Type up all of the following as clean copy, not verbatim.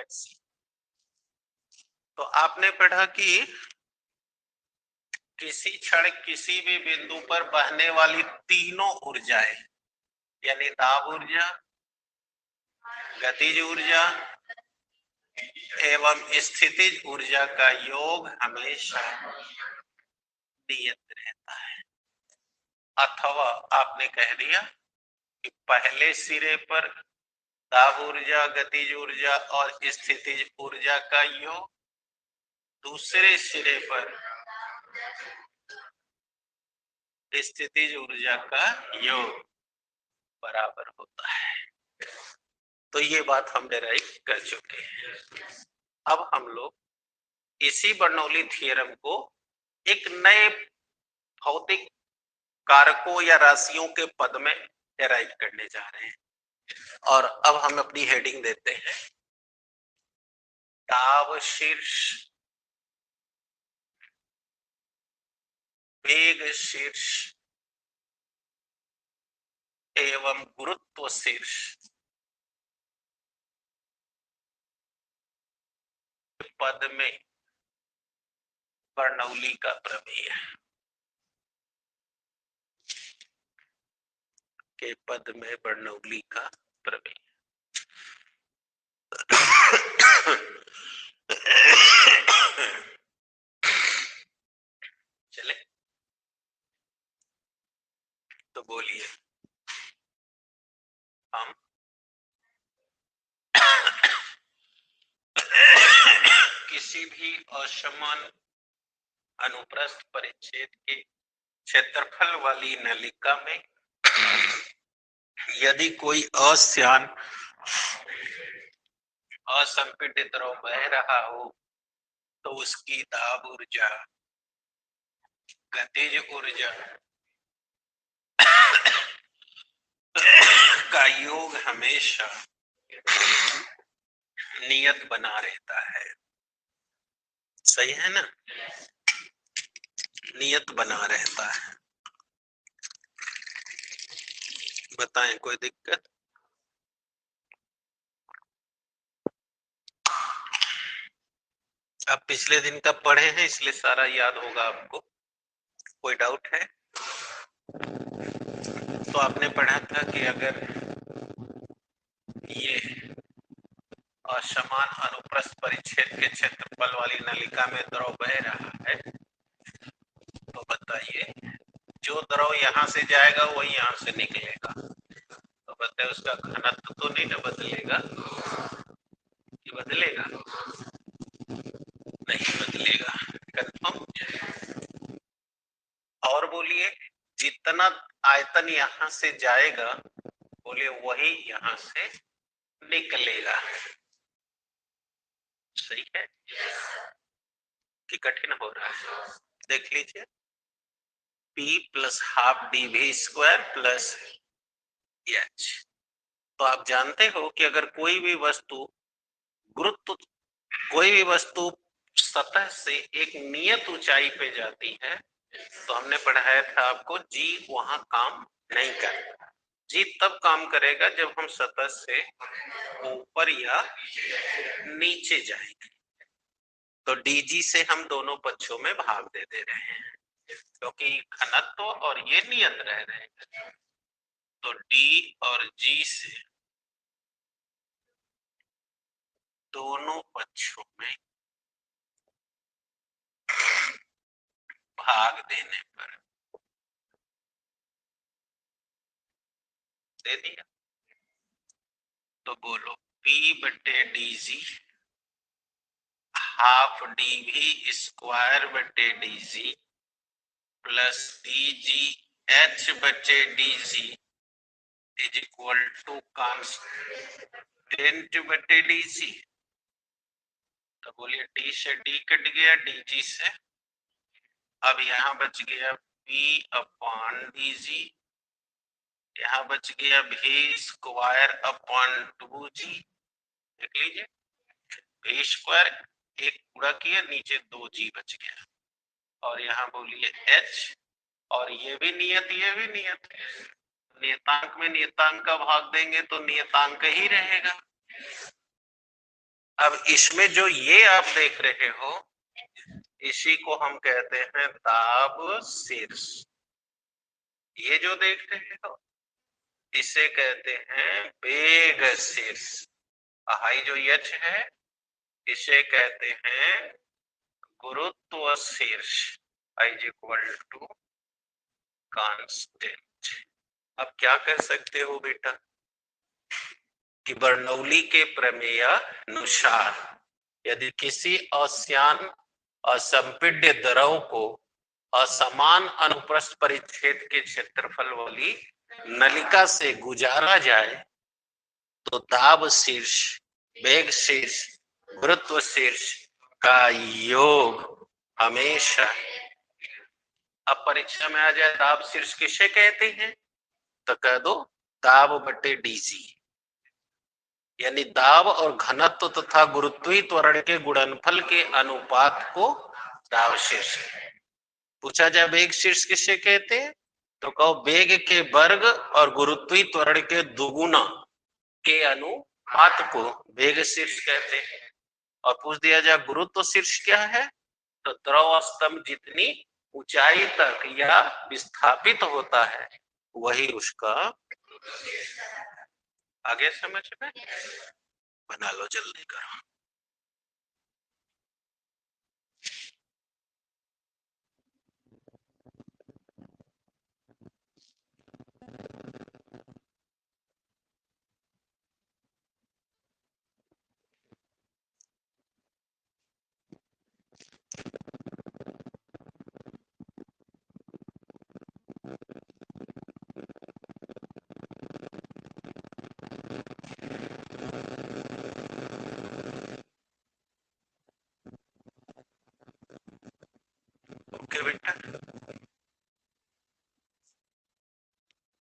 ऐसी। तो आपने पढ़ा कि किसी क्षण किसी भी बिंदु पर बहने वाली तीनों ऊर्जाएं यानी दाब ऊर्जा, गतिज ऊर्जा एवं स्थितिज ऊर्जा का योग हमेशा नियत रहता है। अथवा आपने कह दिया कि पहले सिरे पर दाब ऊर्जा, गतिज ऊर्जा और स्थितिज ऊर्जा का योग, दूसरे सिरे पर स्थितिज ऊर्जा का योग बराबर होता है। तो ये बात हम डेराइव कर चुके हैं। अब हम लोग इसी बर्नौली थ्योरम को एक नए भौतिक कारकों या राशियों के पद में डेराइव करने जा रहे हैं। और अब हम अपनी हेडिंग देते हैं दाब शीर्ष, वेग शीर्ष एवं गुरुत्व शीर्ष पद में बर्नौली का प्रमेय के पद में बर्नौली का प्रमेय। चले तो बोलिए हम किसी भी असमान अनुप्रस्थ परिच्छेद के क्षेत्रफल वाली नलिका में यदि कोई अश्यान असंपीडित द्रव बह रहा हो तो उसकी दाब ऊर्जा, गतिज ऊर्जा का योग हमेशा नियत बना रहता है। सही है ना? नियत बना रहता है। बताएं कोई दिक्कत? आप पिछले दिन का पढ़े हैं इसलिए सारा याद होगा आपको। कोई डाउट है? तो आपने पढ़ा था कि अगर ये असमान अनुप्रस्थ परिच्छेद के क्षेत्रफल वाली नलिका में द्रव बह रहा है तो बताइए जो द्रव यहाँ से जाएगा वही यहाँ से निकलेगा। तो बताइए उसका घनत्व तो नहीं ना बदलेगा? कि बदलेगा? नहीं बदलेगा। कंफर्म? और बोलिए जितना आयतन यहाँ से जाएगा बोलिए वही यहाँ से निकलेगा। सही है कि कठिन हो रहा है? देख लीजिए P plus half dv square plus h। तो आप जानते हो कि अगर कोई भी वस्तु सतह से एक नियत ऊंचाई पे जाती है तो हमने पढ़ाया था आपको जी वहां काम नहीं करता। जी तब काम करेगा जब हम सतह से ऊपर या नीचे जाएंगे। तो dg से हम दोनों पक्षों में भाग दे रहे हैं क्योंकि घनत्व और ये नियत रह रहे हैं। तो d और g से दोनों पक्षों में भाग देने पर दे दिया। तो बोलो P बटे dg हाफ dv स्क्वायर बटे dg प्लस dg h बटे dg is equal to constant बटे dg। तो बोलिए d से d कट गया, dg से अब यहाँ बच गया v अपॉन dg, यहाँ बच गया v स्क्वायर अपॉन 2g। देख लीजिए v स्क्वायर एक पूरा किया, नीचे 2g बच गया और यहाँ बोलिए h और ये भी नियत नियतांक में नियतांक का भाग देंगे तो नियतांक ही रहेगा। अब इसमें जो ये आप देख रहे हो, इसी को हम कहते हैं दाब शीर्ष। ये जो देख रहे हो, इसे कहते हैं वेग शीर्ष। हाई जो यच है, इसे कहते हैं गुरुत्व शीर्ष। I is equal to constant. अब क्या कर सकते हो बेटा कि बर्नौली के प्रमेय अनुसार यदि किसी अश्यान असंपीड्य द्रव को असमान अनुप्रस्थ परिच्छेद के क्षेत्रफल वाली नलिका से गुजारा जाए तो दाब शीर्ष, वेग शीर्ष, गुरुत्व शीर्ष का योग हमेशा, अब परीक्षा में आ जाए दाब शीर्ष किसे कहते हैं तो कह दो दाब बटे डीजी, यानी दाब और घनत्व तथा गुरुत्वीय त्वरण के गुणनफल के अनुपात को दाब शीर्ष। पूछा जाए वेग शीर्ष किसे कहते हैं तो कहो वेग के वर्ग और गुरुत्वीय त्वरण के दुगुना के अनुपात को वेग शीर्ष कहते हैं। और पूछ दिया जाए गुरुत्व शीर्ष क्या है तो द्रव स्तंभ जितनी ऊंचाई तक या विस्थापित होता है वही उसका। आगे समझ में बना लो जल्दी करो। ओके बेटा,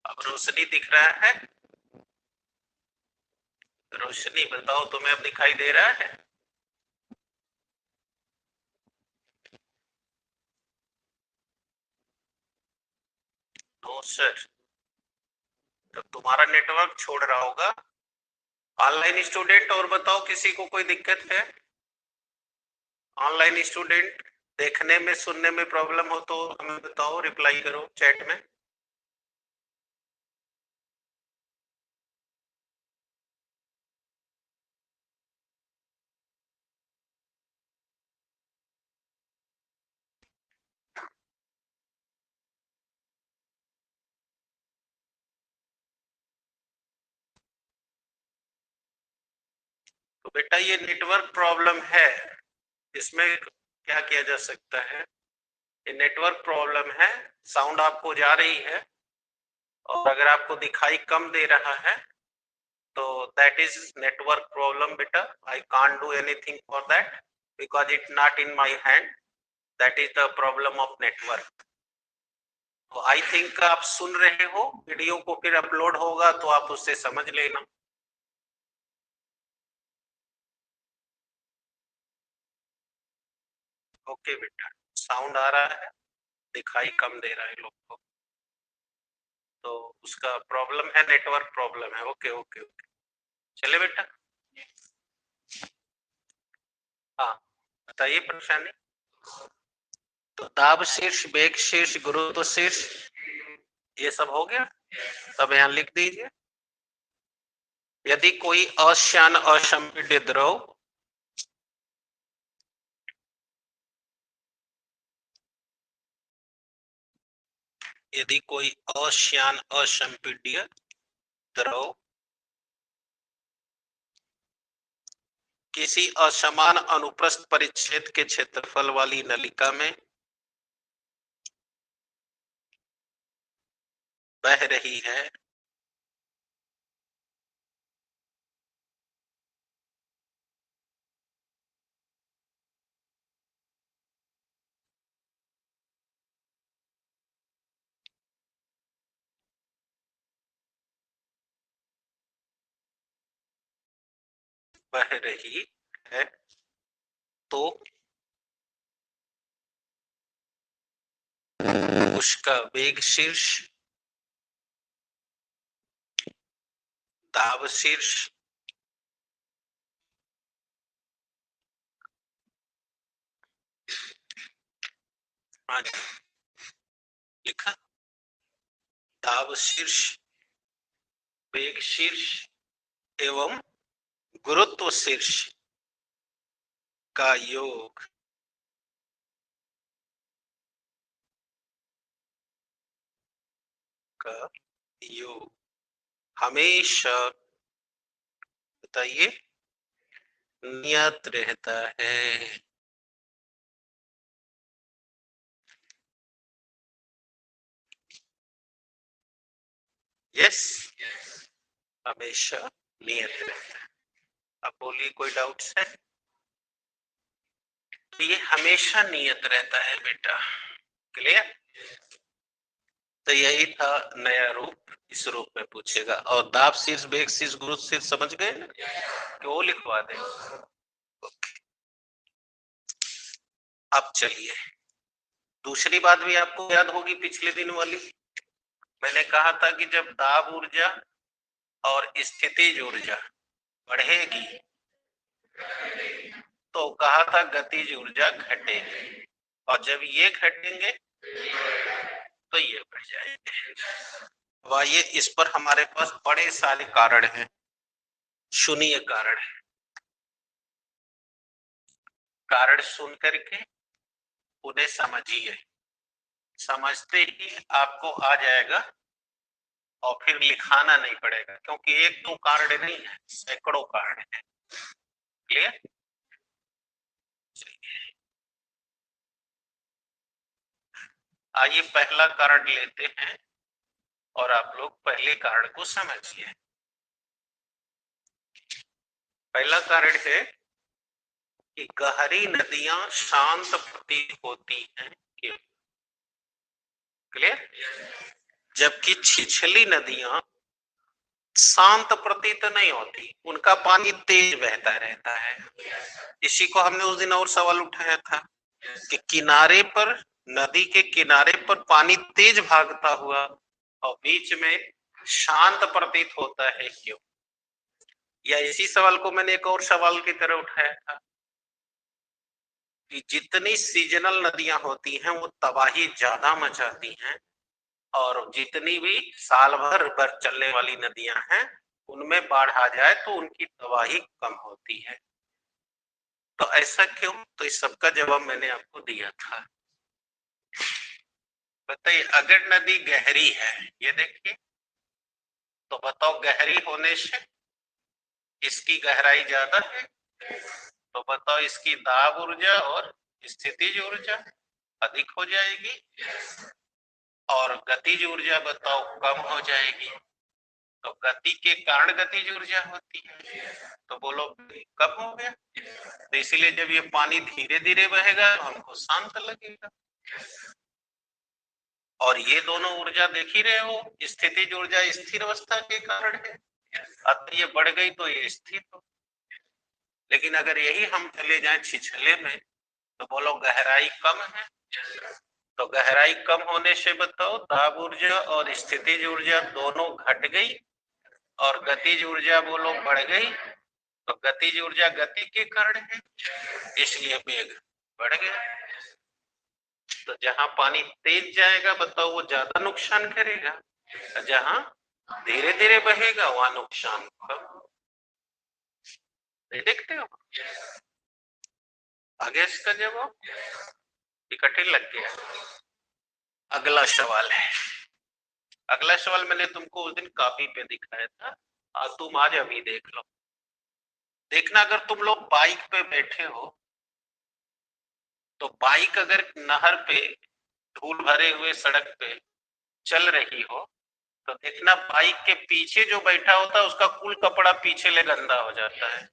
अब रोशनी दिख रहा है? रोशनी बताओ तुम्हें अब दिखाई दे रहा है? नो सर, तब तुम्हारा नेटवर्क छोड़ रहा होगा। ऑनलाइन स्टूडेंट और बताओ किसी को कोई दिक्कत है? ऑनलाइन स्टूडेंट देखने में सुनने में प्रॉब्लम हो तो हमें बताओ, रिप्लाई करो चैट में। तो बेटा ये नेटवर्क प्रॉब्लम है, इसमें क्या किया जा सकता है? ये नेटवर्क प्रॉब्लम है, साउंड आपको जा रही है और अगर आपको दिखाई कम दे रहा है तो दैट इज नेटवर्क प्रॉब्लम बेटा। I can't do anything for that because it not in my hand, that is the problem of network. तो आई थिंक आप सुन रहे हो, वीडियो को फिर अपलोड होगा तो आप उससे समझ लेना। ओके बेटा, साउंड आ रहा है, दिखाई कम दे रहा है लोग को, तो उसका प्रॉब्लम है, नेटवर्क प्रॉब्लम है। ओके ओके ओके, चले बेटा। हाँ बताइए परेशानी। तो दाब शीर्ष, वेग शीर्ष, गुरुत्व शीर्ष, ये सब हो गया। तब यहाँ लिख दीजिए यदि कोई अश्यान असंपीड्य द्रव यदि कोई अश्यान असंपीड्य द्रव किसी असमान अनुप्रस्थ परिच्छेद के क्षेत्रफल वाली नलिका में बह रही है बह रही है तो उसका वेग शीर्ष, दाब शीर्ष हाँ जी, लिखा दाब शीर्ष, वेग शीर्ष एवं गुरुत्व शीर्ष का योग का योग हमेशा, बताइए, नियत रहता है। यस, हमेशा नियत रहता है। अब बोलिए, कोई डाउट्स है? तो ये हमेशा नियत रहता है बेटा, क्लियर? तो यही था नया रूप, इस रूप में पूछेगा। और दाब शीर्ष, वेग शीर्ष, गुरुत्व शीर्ष समझ गए ना, कि वो लिखवा दे। अब चलिए, दूसरी बात भी आपको याद होगी पिछले दिन वाली। मैंने कहा था कि जब दाब ऊर्जा और स्थितिज ऊर्जा बढ़ेगी तो कहा था गतिज ऊर्जा घटेगी, और जब ये घटेंगे तो ये बढ़ जाएंगे। अब आइए, इस पर हमारे पास बड़े सारे कारण हैं, सुनिए कारण है। कारण सुन करके उन्हें समझिए, समझते ही आपको आ जाएगा और फिर लिखाना नहीं पड़ेगा, क्योंकि एक दो कारण नहीं है, सैकड़ों कारण है। क्लियर? आइए पहला कारण लेते हैं और आप लोग पहले कारण को समझिए। पहला कारण है कि गहरी नदियां शांत प्रतीत होती हैं, क्यों? क्लियर? जबकि छिछली नदियां शांत प्रतीत नहीं होती, उनका पानी तेज बहता रहता है। इसी को हमने उस दिन और सवाल उठाया था कि किनारे पर, नदी के किनारे पर पानी तेज भागता हुआ और बीच में शांत प्रतीत होता है, क्यों? या इसी सवाल को मैंने एक और सवाल की तरह उठाया था कि जितनी सीजनल नदियां होती हैं वो तबाही ज्यादा मचाती हैं, और जितनी भी साल भर चलने वाली नदियां हैं उनमें बाढ़ आ जाए तो उनकी तबाही कम होती है। तो ऐसा क्यों? तो इस सबका जवाब मैंने आपको दिया था। बताइए, अगर नदी गहरी है, ये देखिए, तो बताओ गहरी होने से इसकी गहराई ज्यादा है, तो बताओ इसकी दाब ऊर्जा और स्थितिज ऊर्जा अधिक हो जाएगी, और गतिज ऊर्जा बताओ कम हो जाएगी। तो गति के कारण गतिज ऊर्जा होती है, तो बोलो कम हो गया। तो इसलिए जब ये पानी धीरे धीरे बहेगा तो हमको शांत लगेगा। और ये दोनों ऊर्जा देख ही रहे हो, स्थितिज ऊर्जा स्थिर अवस्था के कारण है, अब ये बढ़ गई तो ये स्थिर हो। लेकिन अगर यही हम चले जाएं छिछले में तो बोलो गहराई कम है, तो गहराई कम होने से बताओ दाब ऊर्जा और स्थितिज ऊर्जा दोनों घट गई, और गतिज ऊर्जा बोलो बढ़ गई। तो गतिज ऊर्जा गति के कारण है, इसलिए वेग बढ़ गया। तो जहां पानी तेज जाएगा बताओ वो ज्यादा नुकसान करेगा, जहां धीरे धीरे बहेगा वहां नुकसान कम। देखते हो? आगे इसका जवाब कठिन लग गया। अगला सवाल है, अगला सवाल मैंने तुमको उस दिन कॉपी पे दिखाया था, और तुम आज अभी देख लो। देखना, अगर तुम लोग बाइक पे बैठे हो तो बाइक अगर नहर पे धूल भरे हुए सड़क पे चल रही हो तो देखना बाइक के पीछे जो बैठा होता है उसका कुल कपड़ा पीछे ले गंदा हो जाता है,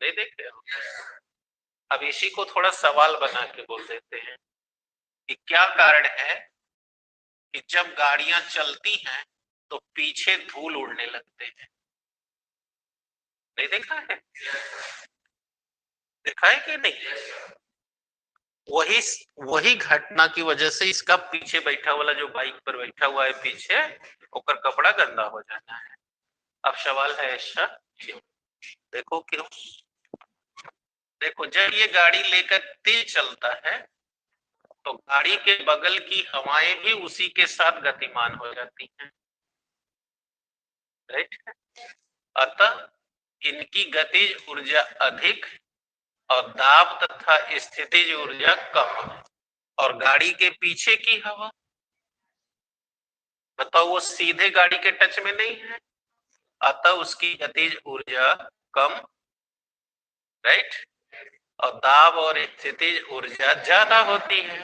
नहीं देखते हो? अब इसी को थोड़ा सवाल बना के बोल देते हैं कि क्या कारण है कि जब गाड़ियां चलती हैं तो पीछे धूल उड़ने लगते हैं। नहीं देखा है? देखा है कि नहीं? वही वही घटना की वजह से इसका पीछे बैठा वाला जो बाइक पर बैठा हुआ है पीछे, ओकर कपड़ा गंदा हो जाता है। अब सवाल है ऐसा, देखो क्यों? देखो, जब ये गाड़ी लेकर तेज चलता है तो गाड़ी के बगल की हवाएं भी उसी के साथ गतिमान हो जाती हैं, राइट। अतः इनकी गतिज ऊर्जा अधिक और दाब तथा स्थितिज ऊर्जा कम है। और गाड़ी के पीछे की हवा, बताओ, वो सीधे गाड़ी के टच में नहीं है, अतः उसकी गतिज ऊर्जा कम, राइट, और दाब और स्थितिज ऊर्जा ज्यादा होती है।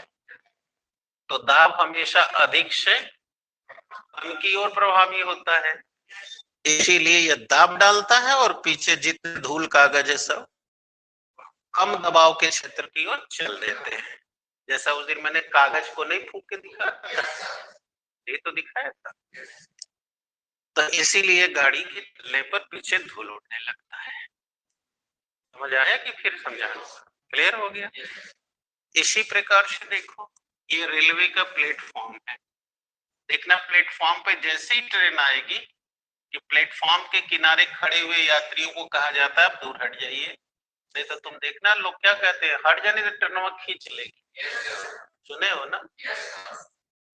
तो दाब हमेशा अधिक से कम की ओर प्रभावी होता है, इसीलिए यह दाब डालता है और पीछे जितने धूल कागज है सब कम दबाव के क्षेत्र की ओर चल देते हैं। जैसा उस दिन मैंने कागज को नहीं फूंक के दिखाया, ये तो दिखाया था। तो इसीलिए गाड़ी के चलने पर पीछे धूल उड़ने लगता है। समझ आया कि फिर समझाना? क्लियर हो गया? इसी प्रकार से देखो, ये रेलवे का प्लेटफॉर्म है। देखना, प्लेटफॉर्म पे जैसे ही ट्रेन आएगी, कि प्लेटफॉर्म के किनारे खड़े हुए यात्रियों को कहा जाता है आप दूर हट जाइए। नहीं तो तुम देखना लोग क्या कहते हैं, हट जाने से ट्रेनवा खींच लेगी, सुने हो ना?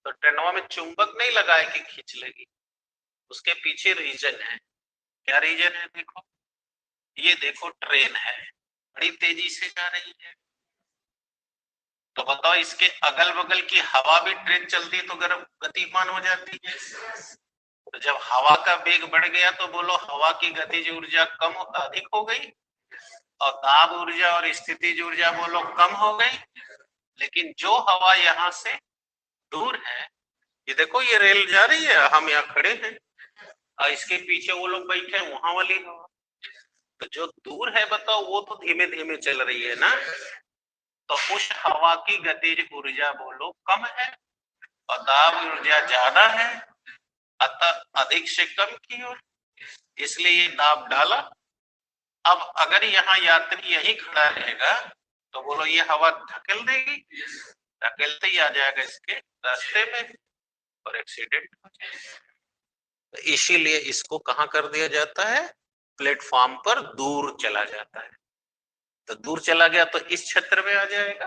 तो ट्रेनवा में चुंबक नहीं लगा है कि खींच लेगी, उसके पीछे रीजन है। क्या रीजन है? देखो, ये देखो ट्रेन है, बड़ी तेजी से जा रही है, तो बताओ इसके अगल बगल की हवा भी ट्रेन चलती है तो गतिमान हो जाती है। तो जब हवा का वेग बढ़ गया तो बोलो हवा की गतिज ऊर्जा कम अधिक हो गई, और दाब ऊर्जा और स्थितिज ऊर्जा बोलो कम हो गई। लेकिन जो हवा यहाँ से दूर है, ये देखो ये रेल जा रही है, हम यहाँ खड़े हैं और इसके पीछे वो लोग बैठे हैं, वहां वाली हवा, तो जो दूर है बताओ वो तो धीमे धीमे चल रही है ना, तो उस हवा की गतिज ऊर्जा बोलो कम है और दाब ऊर्जा ज्यादा है, अतः अधिक से कम की ओर, इसलिए ये दाब डाला। अब अगर यहाँ यात्री यही खड़ा रहेगा तो बोलो ये हवा धकेल देगी, धकेलते ही आ जाएगा इसके रास्ते में और एक्सीडेंट हो जाएगा। तो इसीलिए इसको कहाँ कर दिया जाता है, प्लेटफॉर्म पर दूर चला जाता है। तो दूर चला गया तो इस क्षेत्र में आ जाएगा,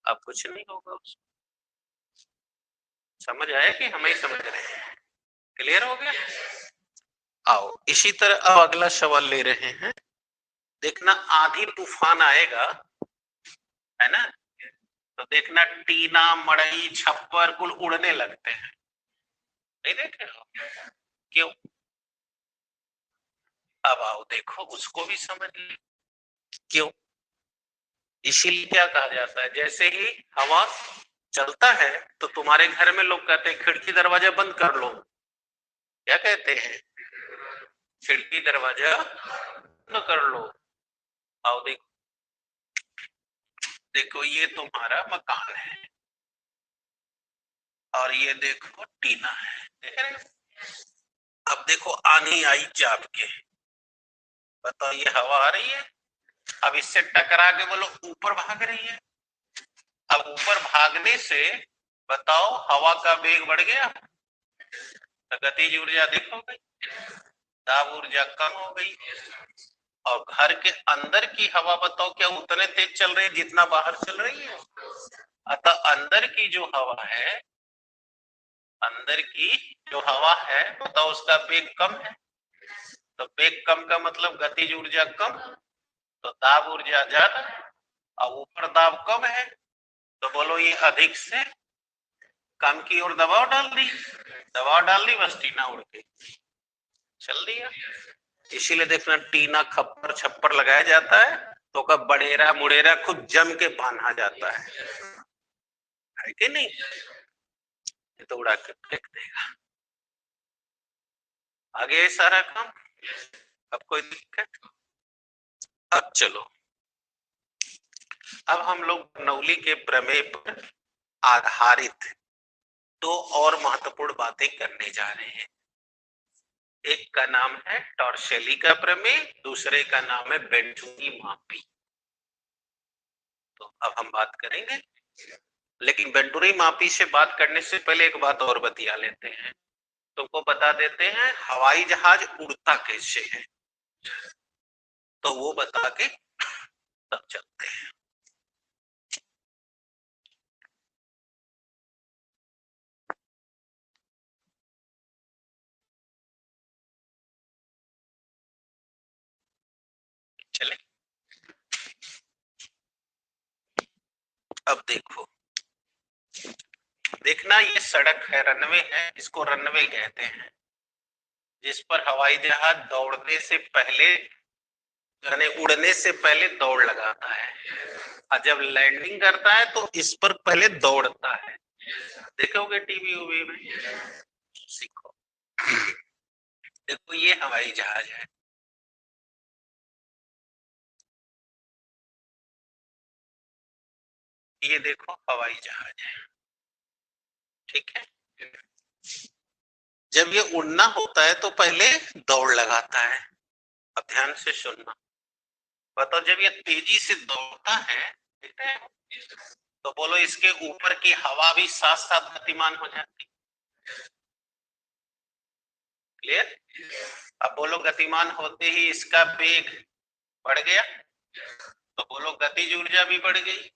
अब कुछ नहीं होगा उसको। समझ आया कि हम ही समझ रहे हैं? क्लियर हो गया? आओ इसी तरह अब अगला सवाल ले रहे हैं। देखना, आधी तूफान आएगा, है ना, तो देखना टीना मड़ई छप्पर कुल उड़ने लगते हैं, नहीं देखे हो? क्यों? अब आओ देखो उसको भी समझ ली क्यों। इसीलिए क्या कहा जाता है, जैसे ही हवा चलता है तो तुम्हारे घर में लोग कहते हैं खिड़की दरवाजा बंद कर लो, क्या कहते हैं, खिड़की दरवाजा बंद कर लो। आओ देखो, देखो ये तुम्हारा मकान है और ये देखो टीना है, देख रहे हो? अब देखो आंधी आई चाप के, बताओ ये हवा आ रही है, अब इससे टकरा के बोलो ऊपर भाग रही है। अब ऊपर भागने से बताओ हवा का वेग बढ़ गया, तो गतिज ऊर्जा अधिक हो गई, दाब ऊर्जा कम हो गई, और घर के अंदर की हवा बताओ क्या उतने तेज चल रही है जितना बाहर चल रही है। अतः अंदर की जो हवा है, अंदर की जो हवा है बताओ उसका वेग कम है, तो वेग कम का मतलब गतिज ऊर्जा कम, तो दाब ऊर्जा ज्यादा, और ऊपर दाब कम है तो बोलो ये अधिक से कम की ओर दबाव डाल दी, दबाव डाल दी, बस टीना उड़ के चल दिया। इसीलिए देखना टीना खप्पर छप्पर लगाया जाता है तो कब बड़ेरा मुड़ेरा खुद जम के बांधा जाता है कि नहीं? ये तो उड़ा के फेंक देगा। आगे सारा काम, अब कोई दिक्कत? अब चलो, अब हम लोग बर्नौली के प्रमेय पर आधारित दो और महत्वपूर्ण बातें करने जा रहे हैं। एक का नाम है टॉर्शेली का प्रमेय, दूसरे का नाम है बेंटुनी मापी। तो अब हम बात करेंगे, लेकिन बेंटुनी मापी से बात करने से पहले एक बात और बतिया लेते हैं, तुमको बता देते हैं हवाई जहाज उड़ता कैसे है, तो वो बता के तब चलते हैं। चले, अब देखो, देखना ये सड़क है, रनवे है, इसको रनवे कहते हैं, जिस पर हवाई जहाज दौड़ने से पहले यानी उड़ने से पहले दौड़ लगाता है, और जब लैंडिंग करता है तो इस पर पहले दौड़ता है। देखोगे टीवी उवी में, सीखो। देखो ये हवाई जहाज है, ये देखो हवाई जहाज है, ठीक है। जब ये उड़ना होता है तो पहले दौड़ लगाता है। अब ध्यान से सुनना, बताओ जब ये तेजी से दौड़ता है, ठीक है, तो बोलो इसके ऊपर की हवा भी साथ साथ गतिमान हो जाती, क्लियर। अब बोलो गतिमान होते ही इसका वेग बढ़ गया, तो बोलो गतिज ऊर्जा भी बढ़ गई,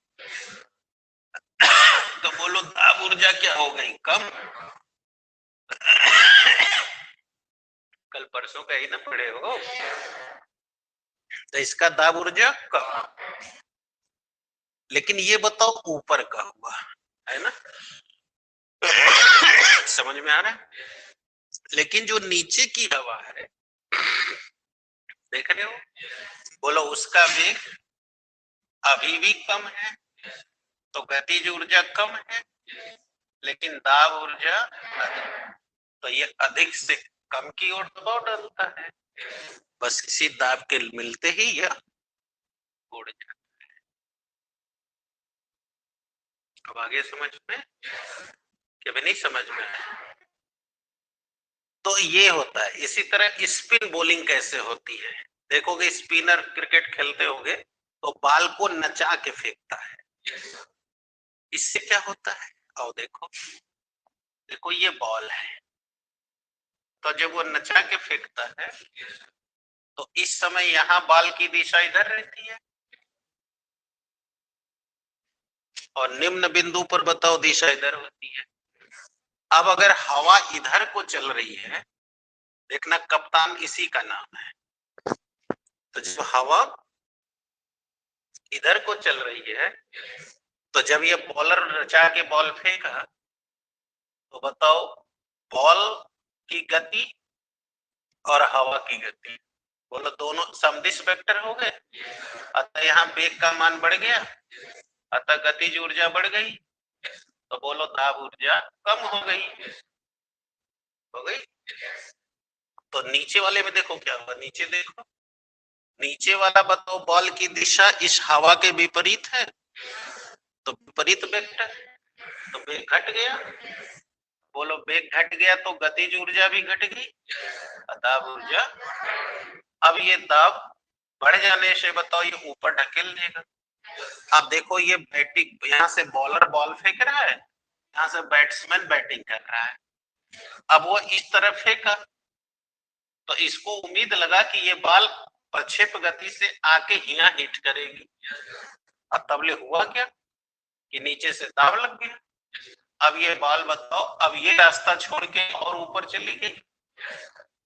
तो बोलो दाब ऊर्जा क्या हो गई, कम। कल परसों का ही ना पढ़े हो, तो इसका दाब ऊर्जा कम। लेकिन ये बताओ ऊपर का हुआ है ना, समझ में आ रहा है। लेकिन जो नीचे की हवा है, देख रहे हो, बोलो उसका वेग अभी भी कम है, तो गतिज ऊर्जा कम है, लेकिन दाब ऊर्जा अधिक, तो ये अधिक से कम की ओर दबाव डालता है, बस इसी दाब के मिलते ही यह उड़ जाता है। अब आगे समझ में कि भी नहीं समझ में आया, तो ये होता है। इसी तरह स्पिन बॉलिंग कैसे होती है, देखोगे स्पिनर क्रिकेट खेलते होगे तो बाल को नचा के फेंकता है, इससे क्या होता है, आओ देखो, देखो ये बॉल है, तो जब वो नचा के फेंकता है तो इस समय यहाँ बाल की दिशा इधर रहती है, और निम्न बिंदु पर बताओ दिशा इधर होती है। अब अगर हवा इधर को चल रही है, देखना कप्तान इसी का नाम है, तो जब हवा इधर को चल रही है, तो जब ये बॉलर नचा के बॉल फेंका, तो बताओ बॉल की गति और हवा की गति, बोलो दोनों समदिश वेक्टर हो गए, अतः यहाँ वेग का मान बढ़ गया, अतः गतिज ऊर्जा बढ़ गई, तो बोलो दाब ऊर्जा कम हो गई, हो गई। तो नीचे वाले में देखो क्या हुआ, नीचे देखो, नीचे वाला बताओ बॉल की दिशा इस हवा के विपरीत है, तो विपरीत वेक्टर, तो वेग घट गया, बोलो वेग घट गया तो गतिज ऊर्जा भी घट गई, दाब ऊर्जा। अब ये दाब बढ़ जाने से बताओ ये ऊपर ढकेल देगा। अब देखो ये बैटिंग, यहाँ से बॉलर बॉल फेंक रहा है, यहाँ से बैट्समैन बैटिंग कर रहा है, अब वो इस तरफ फेंका, तो इसको उम्मीद लगा कि ये बॉल प्रक्षेप गति से आके यहाँ हिट करेगी, अब तबले हुआ क्या कि नीचे से दाब लग गया। अब ये बॉल बताओ, अब ये रास्ता छोड़ के और ऊपर चली गई,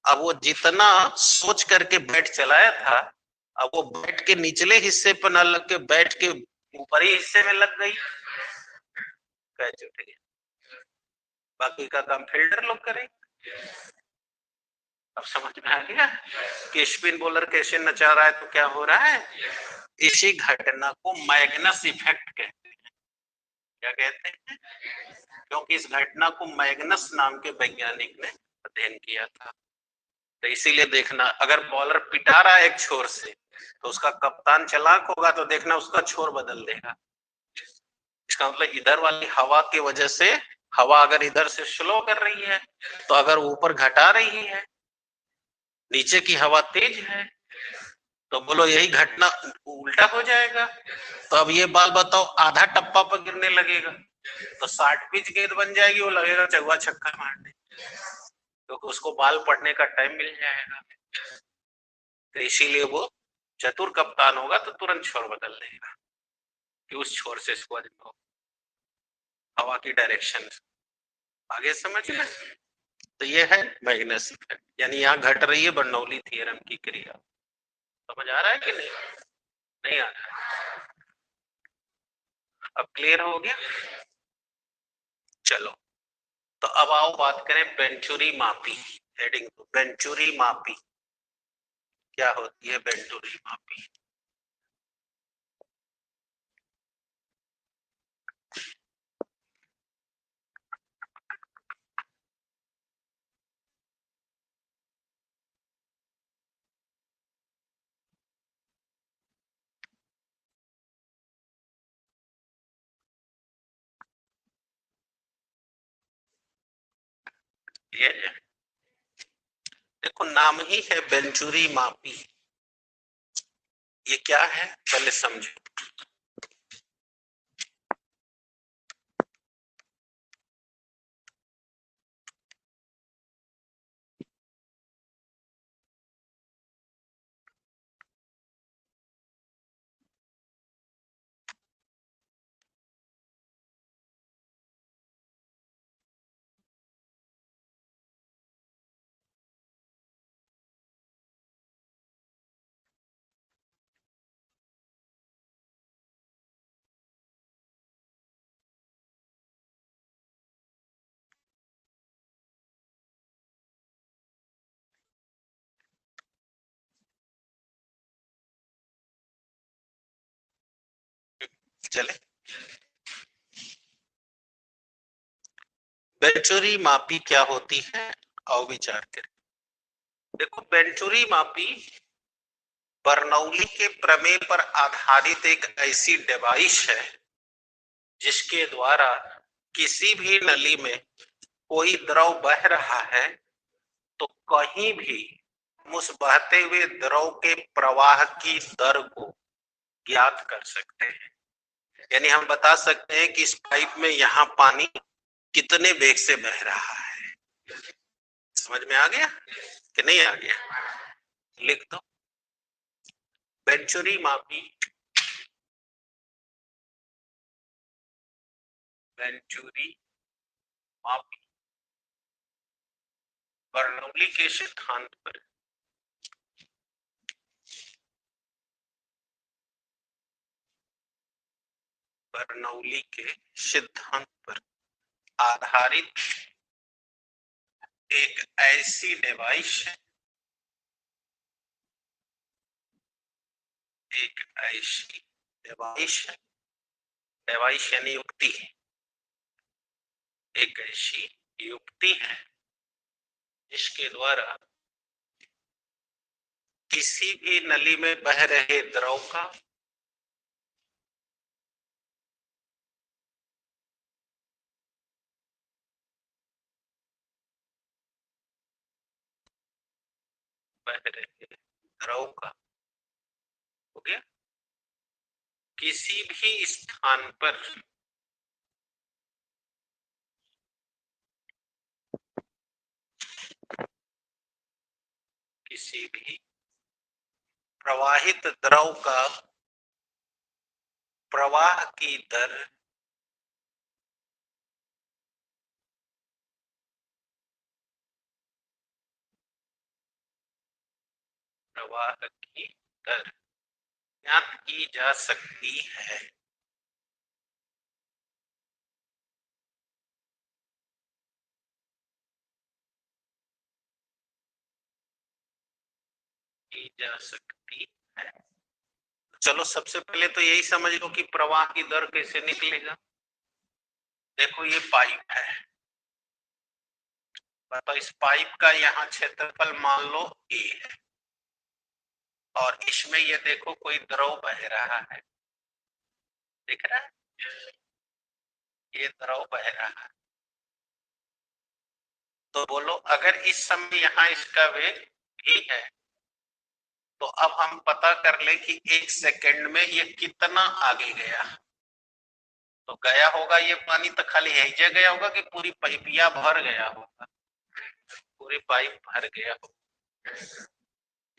अब वो जितना सोच करके बैट चलाया था, अब वो बैट के निचले हिस्से पर न लग के बैट के ऊपरी हिस्से में लग गई, कैच उठ गया, बाकी का काम फील्डर लोग करेंगे। अब समझ में आ गया कि स्पिन बॉलर कैसे नचा रहा है, तो क्या हो रहा है, इसी घटना को मैग्नस इफेक्ट कहते हैं। क्या कहते हैं, क्योंकि इस घटना को मैग्नस नाम के वैज्ञानिक ने अध्ययन किया था। तो इसीलिए देखना, अगर बॉलर पिटा रहा है एक छोर से, तो उसका कप्तान चालाक होगा तो देखना उसका छोर बदल देगा, इसका मतलब इधर वाली हवा की वजह से, हवा अगर इधर से स्लो कर रही है, तो अगर ऊपर घटा रही है, नीचे की हवा तेज है, तो बोलो यही घटना उल्टा हो जाएगा, तो अब ये बाल बताओ आधा टप्पा पर गिरने लगेगा, तो 60 पिच गेंद बन जाएगी, वो लगेगा चौवा छक्का मारने, तो उसको बाल पड़ने का टाइम मिल जाएगा। तो इसीलिए वो चतुर कप्तान होगा तो तुरंत छोर बदल देगा कि उस छोर से इसको हवा की डायरेक्शन। आगे समझ में, तो ये है मैग्नस इफेक्ट, यानी यहाँ घट रही है बर्नौली थ्योरम की क्रिया, समझ आ रहा है कि नहीं? नहीं आ रहा है? अब क्लियर हो गया? चलो, तो अब आओ बात करें वेंचुरी मापी। हेडिंग तो वेंचुरी मापी क्या होती है? वेंचुरी मापी ये देखो, नाम ही है वेंचुरी मापी। ये क्या है पहले समझो। चले, वेंचुरी मापी क्या होती है, आओ विचार करें। देखो, वेंचुरी मापी बर्नौली के प्रमेय पर आधारित एक ऐसी डिवाइस है जिसके द्वारा किसी भी नली में कोई द्रव बह रहा है तो कहीं भी उस बहते हुए द्रव के प्रवाह की दर को ज्ञात कर सकते हैं। यानी हम बता सकते हैं कि इस पाइप में यहाँ पानी कितने वेग से बह रहा है। समझ में आ गया कि नहीं आ गया? लिख दो, वेंचुरी मापी, वेंचुरी मापी बर्नौली के सिद्धांत पर बर्नौली के सिद्धांत पर आधारित एक ऐसी डिवाइस है, एक ऐसी डिवाइस है, डिवाइस यानी युक्ति, एक ऐसी युक्ति है जिसके द्वारा किसी भी नली में बह रहे द्रव का बह रहे द्रव का हो गया किसी भी स्थान पर किसी भी प्रवाहित द्रव का प्रवाह की दर प्रवाह की दर ज्ञात की जा सकती है। की जा सकती है। चलो, सबसे पहले तो यही समझ लो कि प्रवाह की दर कैसे निकलेगा। देखो, ये पाइप है, तो इस पाइप का यहाँ क्षेत्रफल मान लो ए है और इसमें ये देखो कोई द्रव बह रहा है, दिख रहा है? ये द्रव बह रहा है। तो बोलो, अगर इस समय यहाँ इसका वेग भी है तो अब हम पता कर ले कि 1 सेकंड में ये कितना आगे गया। तो गया होगा ये पानी तो खाली हैजे गया होगा कि पूरी पाइपिया भर गया होगा? पूरी पाइप भर गया होगा।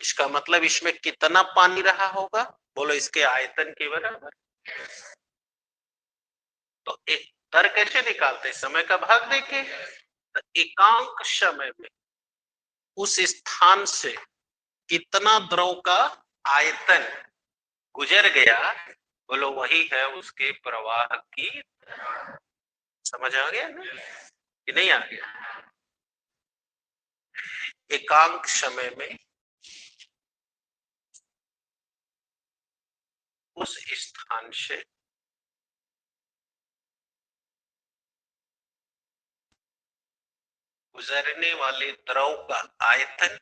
इसका मतलब इसमें कितना पानी रहा होगा? बोलो, इसके आयतन के बराबर। तो एक दर कैसे निकालते? समय का भाग देके। तो एकांक समय में उस स्थान से कितना द्रव का आयतन गुजर गया, बोलो वही है उसके प्रवाह की। समझ आ गया ना कि नहीं आ गया? एकांक समय में उस स्थान से गुजरने वाले द्रव का आयतन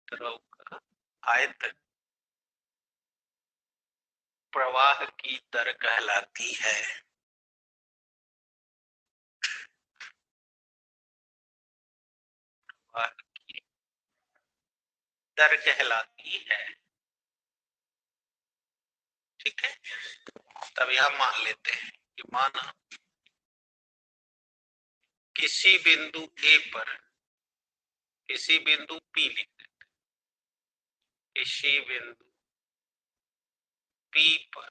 द्रव का आयतन प्रवाह की दर कहलाती है। प्रवाह की दर कहलाती है। ठीक है, तब यह मान लेते हैं कि माना किसी बिंदु ए पर, किसी बिंदु P लिख देते, किसी बिंदु P पर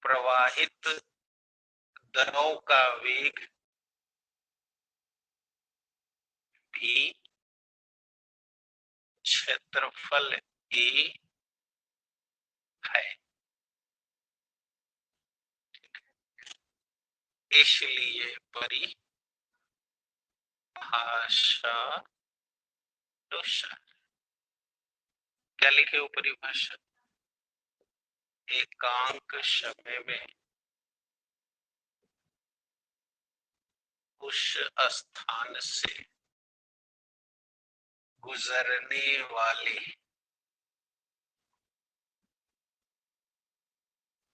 प्रवाहित द्रव का वेग भी क्षेत्रफल A है, इसलिए परिभाषा अनुसार क्या लिखे हो परिभाषा? एकांक समय में उस स्थान से गुजरने वाले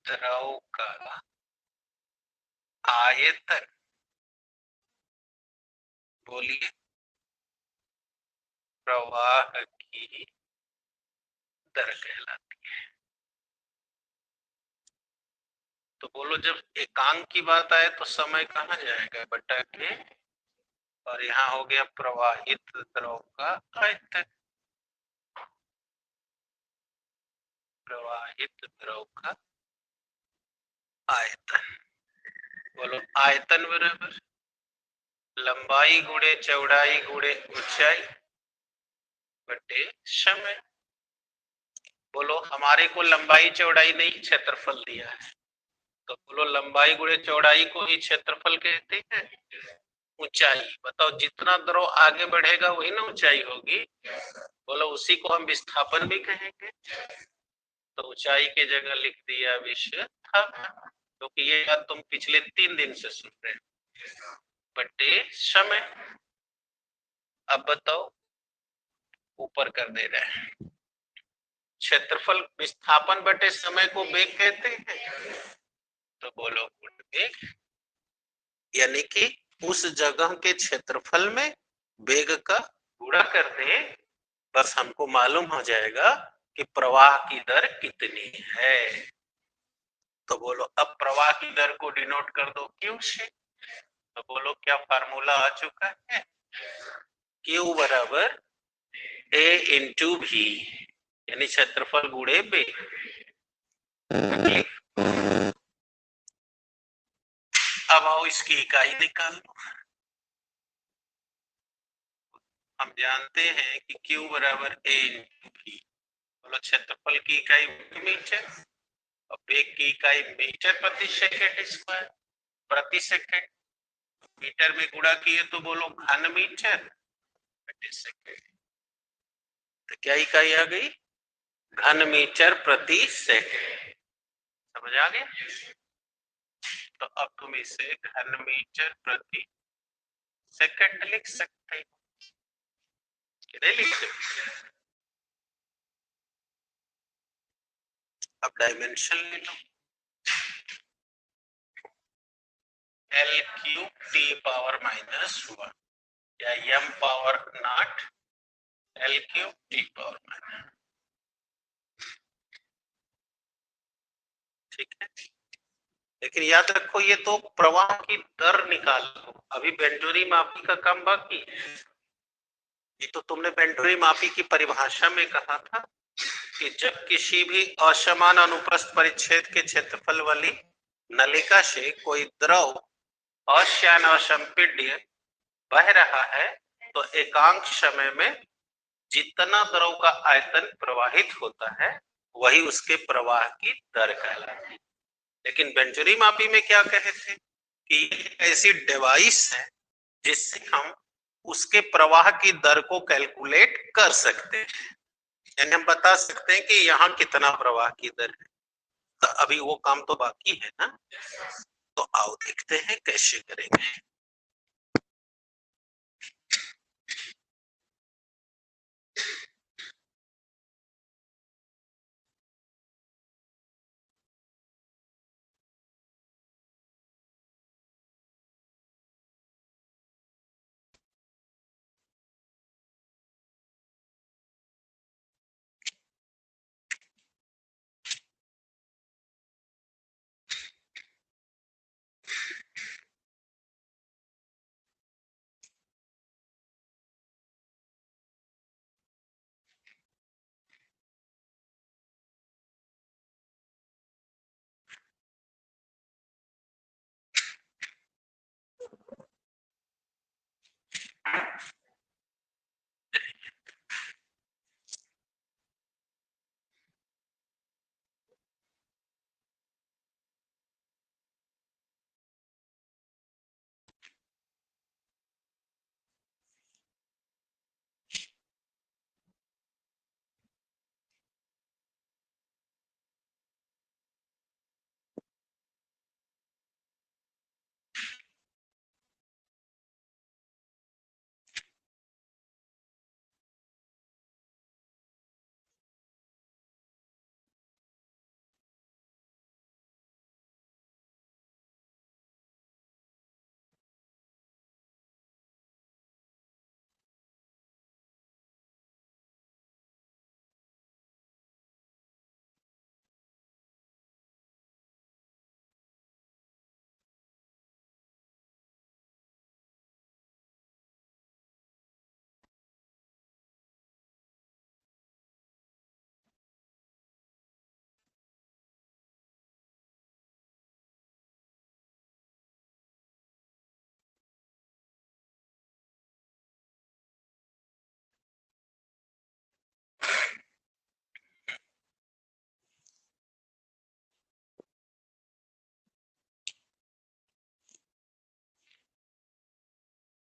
द्रव का आयतन, बोलिए, प्रवाह की दर कहलाती है। तो बोलो जब एकांक की बात आए तो समय कहाँ जाएगा? बटा के, और यहाँ हो गया प्रवाहित द्रव का आयतन, प्रवाहित द्रव का आयतन। बोलो आयतन बराबर लंबाई गुणे चौड़ाई गुणे ऊंचाई बटे समय। बोलो हमारे को लंबाई चौड़ाई नहीं क्षेत्रफल दिया है, तो बोलो लंबाई गुणे चौड़ाई को ही क्षेत्रफल कहते हैं। ऊंचाई बताओ, जितना द्रव आगे बढ़ेगा वही ना ऊंचाई होगी। बोलो उसी को हम विस्थापन भी कहेंगे, तो ऊंचाई की जगह लिख दिया विस्थापन, क्योंकि ये बात तुम पिछले 3 दिन से सुन रहे हो, बटे समय। अब बताओ, ऊपर कर दे रहे हैं, क्षेत्रफल विस्थापन बटे समय को वेग कहते हैं, तो बोलो गुण वेग, यानी कि उस जगह के क्षेत्रफल में वेग का गुणा कर दे, बस हमको मालूम हो जाएगा कि प्रवाह की दर कितनी है। तो बोलो अब प्रवाह की दर को डिनोट कर दो क्यू से, तो बोलो क्या फार्मूला आ चुका है? क्यू बराबर ए इंटू भी, यानी क्षेत्रफल गुणे वेग। अब आओ इसकी इकाई निकाल लो। हम जानते हैं कि Q बराबर A इंटू भी, बोलो क्षेत्रफल की इकाई मीटर और वेग की इकाई मीटर प्रति सेकंड स्क्वायर, प्रति सेकंड। मीटर में गुणा किए तो बोलो घन मीटर प्रति सेकंड, तो क्या इकाई आ गई? घन मीटर प्रति सेकंड। समझ आ गया? तो अब तुम इसे घन मीटर प्रति सेकंड लिख सकते हो, नहीं लिख सकते? अब डायमेंशन ले लो, L क्यूब T पावर -1 या m power not L cube T power -, ठीक है। लेकिन याद रखो ये तो प्रवाह की दर निकाल लो, अभी बेंटोरी मापी का काम बाकी। ये तो तुमने बेंटोरी मापी की परिभाषा में कहा था कि जब किसी भी असमान अनुप्रस्थ परिच्छेद के क्षेत्रफल वाली नलिका से कोई द्रव अश्यान असंपीड्य बह रहा है तो एकांक समय में जितना द्रव का आयतन प्रवाहित होता है वही उसके प्रवाह की दर कहलाती है। लेकिन वेंचुरी मापी में क्या कहे थे कि ऐसी डिवाइस है जिससे हम उसके प्रवाह की दर को कैलकुलेट कर सकते हैं, यानी हम बता सकते हैं कि यहाँ कितना प्रवाह की दर है। तो अभी वो काम तो बाकी है ना, तो आओ देखते हैं कैसे करेंगे।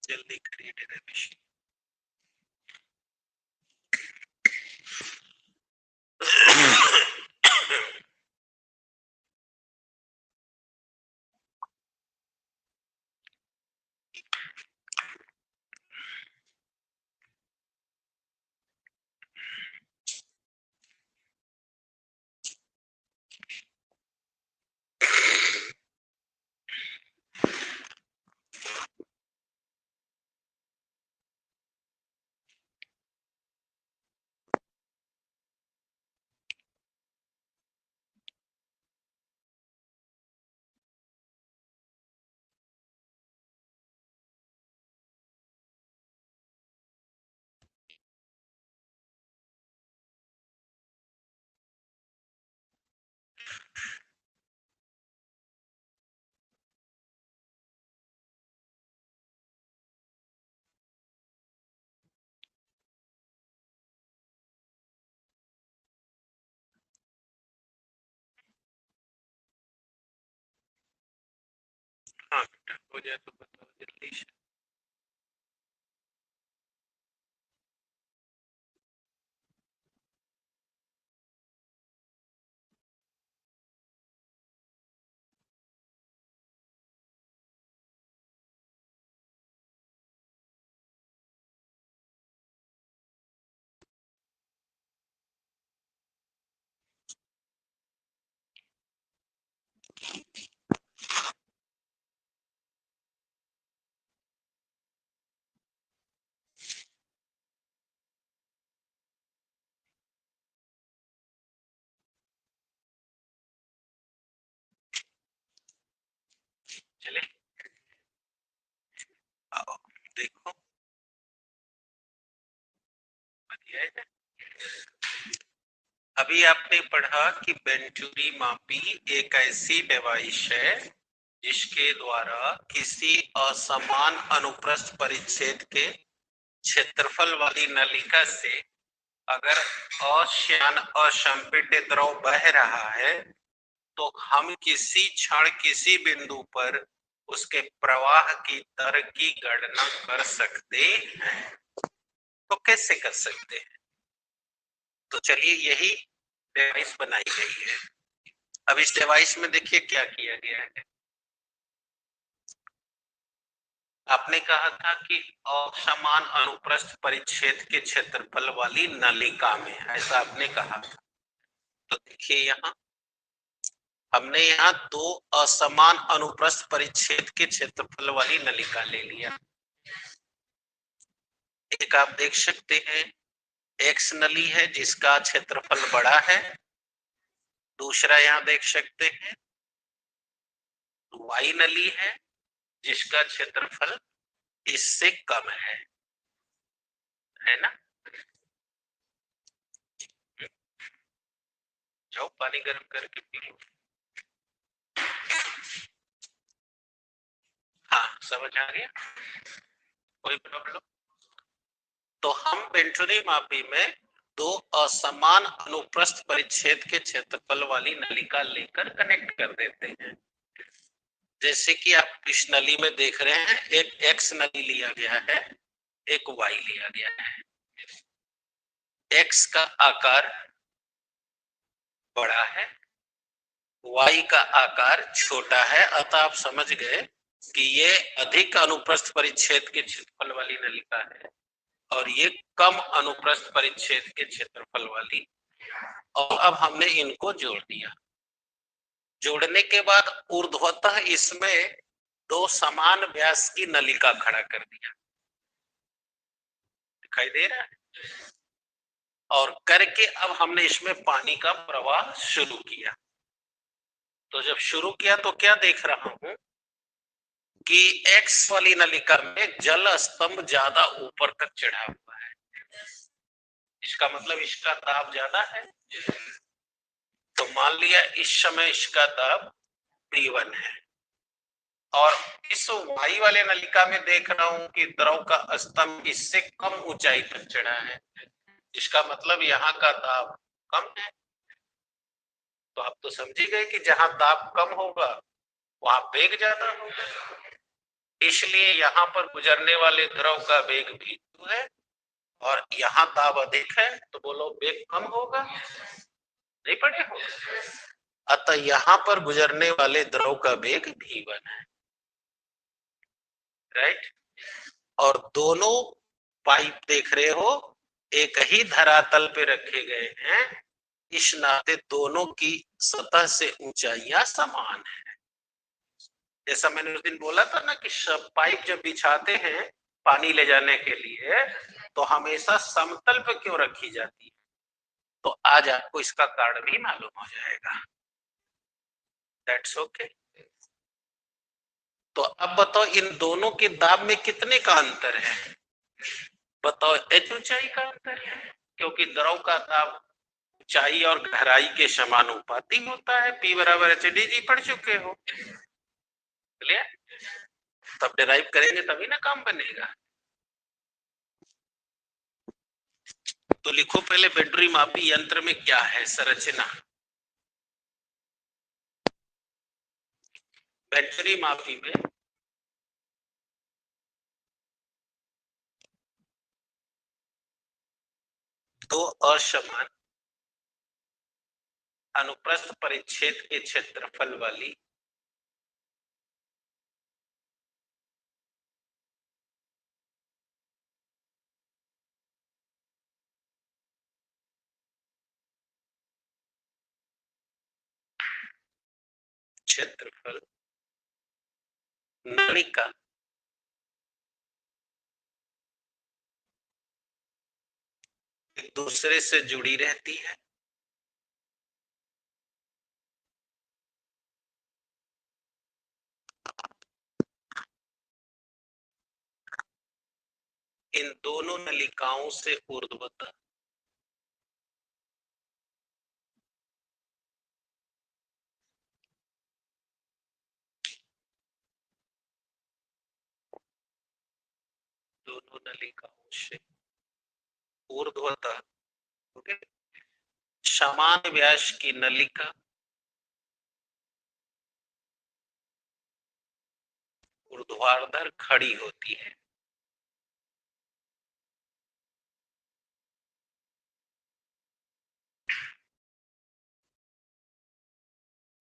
जल्दी करिए डेरिवेशन। हाँ बेटा हो जाए तो बताओ जल्दी से। चले आओ देखो, बढ़िया है। अभी आपने पढ़ा कि वेंचुरी मापी एक ऐसी डिवाइस है जिसके द्वारा किसी असमान अनुप्रस्थ परिच्छेद के क्षेत्रफल वाली नलिका से अगर अश्यान असंपीडित द्रव बह रहा है तो हम किसी क्षण किसी बिंदु पर उसके प्रवाह की दर की गणना कर सकते हैं। तो कैसे कर सकते हैं? तो चलिए यही डिवाइस बनाई गई है। अब इस डिवाइस में देखिए क्या किया गया है। आपने कहा था कि असमान अनुप्रस्थ परिच्छेद के क्षेत्रफल वाली नलिका में, ऐसा आपने कहा था। तो देखिए यहाँ हमने यहाँ दो असमान अनुप्रस्थ परिच्छेद के क्षेत्रफल वाली नलिका ले लिया। एक आप देख सकते हैं एक्स नली है जिसका क्षेत्रफल बड़ा है, दूसरा यहाँ देख सकते हैं वाई नली है जिसका क्षेत्रफल इससे कम है ना। जाओ पानी गर्म करके पी लो। हाँ समझ आ गया, कोई प्रॉब्लम? तो हम वेंटुरी मापी में दो असमान अनुप्रस्थ परिच्छेद के क्षेत्रफल वाली नलिका लेकर कनेक्ट कर देते हैं। जैसे कि आप इस नली में देख रहे हैं एक एक्स नली लिया गया है, एक वाई लिया गया है। एक्स का आकार बड़ा है, वाई का आकार छोटा है, अतः आप समझ गए कि ये अधिक अनुप्रस्थ परिच्छेद के क्षेत्रफल वाली नलिका है और ये कम अनुप्रस्थ परिच्छेद के क्षेत्रफल वाली। और अब हमने इनको जोड़ दिया। जोड़ने के बाद ऊर्ध्वतः इसमें दो समान व्यास की नलिका खड़ा कर दिया, दिखाई दे रहा है? और करके अब हमने इसमें पानी का प्रवाह शुरू किया। तो जब शुरू किया तो क्या देख रहा हूं कि एक्स वाली नलिका में जल स्तंभ ज्यादा ऊपर तक चढ़ा हुआ है, इसका मतलब इसका दाब ज्यादा है। तो मान लिया इस समय इसका दाब P1 है और इस वाई वाले नलिका में देख रहा हूं कि द्रव का स्तंभ इससे कम ऊंचाई तक चढ़ा है, इसका मतलब यहाँ का दाब कम है। तो आप तो समझी गए कि जहां दाब कम होगा वहां वेग ज्यादा होगा, इसलिए यहाँ पर गुजरने वाले द्रव का वेग भी है और यहाँ दाब अधिक है तो बोलो वेग कम होगा, नहीं पड़े हो। अतः यहाँ पर गुजरने वाले द्रव का वेग V1 है, राइट। और दोनों पाइप देख रहे हो एक ही धरातल पे रखे गए हैं, इस नाते दोनों की सतह से ऊंचाइयां समान है। जैसा मैंने उस दिन बोला था ना कि सब पाइप जब बिछाते हैं पानी ले जाने के लिए तो हमेशा समतल पे क्यों रखी जाती है, तो आज आपको इसका कारण भी मालूम हो जाएगा। That's okay. तो अब बताओ इन दोनों के दाब में कितने का अंतर है? बताओ एच ऊंचाई का अंतर है, क्योंकि द्रव का दाब ऊंचाई और गहराई के समानुपाती होता है। P बराबर एच डी जी पढ़ चुके हो, क्लियर? तब डिराइव करेंगे तभी ना काम बनेगा। तो लिखो पहले वेंटुरी मापी यंत्र में क्या है संरचना। वेंटुरी मापी में दो असमान अनुप्रस्थ परिच्छेद के क्षेत्रफल वाली क्षेत्रफल नलिका एक दूसरे से जुड़ी रहती है। इन दोनों नलिकाओं से ऊर्ध्वतः दोनों नलिकाओं से ऊर्ध्वतः, ओके, समान व्यास की नलिका ऊर्ध्वाधर खड़ी होती है।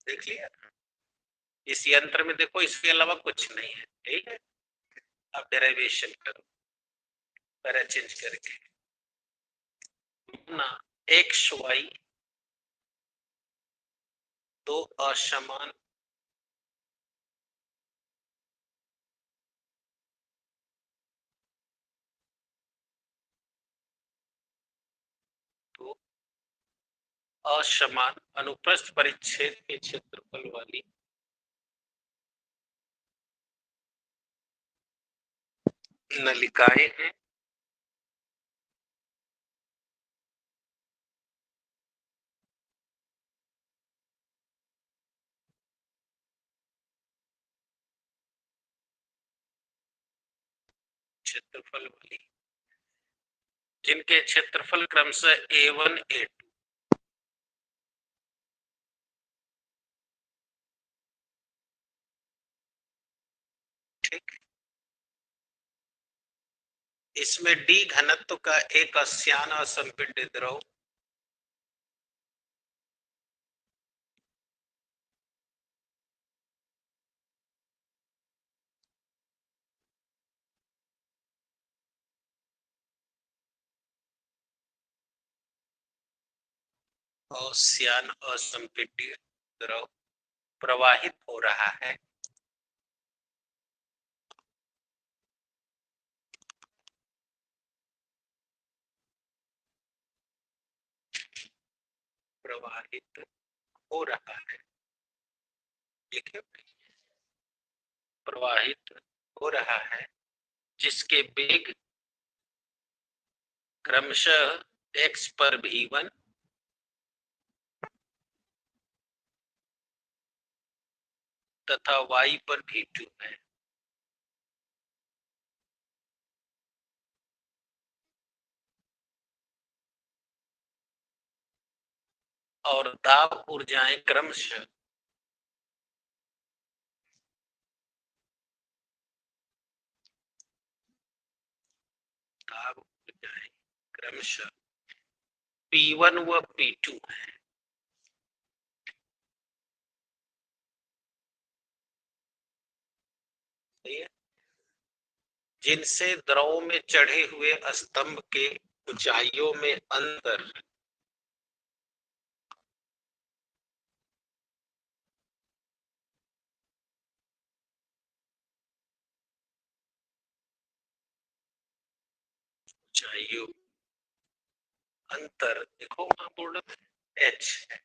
देख लिया? इस यंत्र में देखो इसके अलावा कुछ नहीं है, ठीक है। अब डेरिवेशन करो, पैरा चेंज करके ना, एक्स वाई दो असमान दो असमान अनुप्रस्थ परिच्छेद के क्षेत्रफल वाली नलिकाएं हैं। क्षेत्रफल वाली, जिनके क्षेत्रफल क्रमशः A1 A2, ठीक। इसमें D घनत्व का एक अश्यान असंपीडित द्रव अश्यान असंपीडित द्रव प्रवाहित हो रहा है। प्रवाहित हो रहा है, ठीक है, प्रवाहित हो रहा है, जिसके वेग क्रमशः x पर v1 तथा y पर v2 है। और दाब ऊर्जाएं क्रमशः दाब ऊर्जाएं क्रमशः P1 व P2 है। जिनसे द्रव में चढ़े हुए स्तंभ के ऊंचाइयों में अंतर ऊंचाइयों अंतर देखो वहां बोर्ड H है,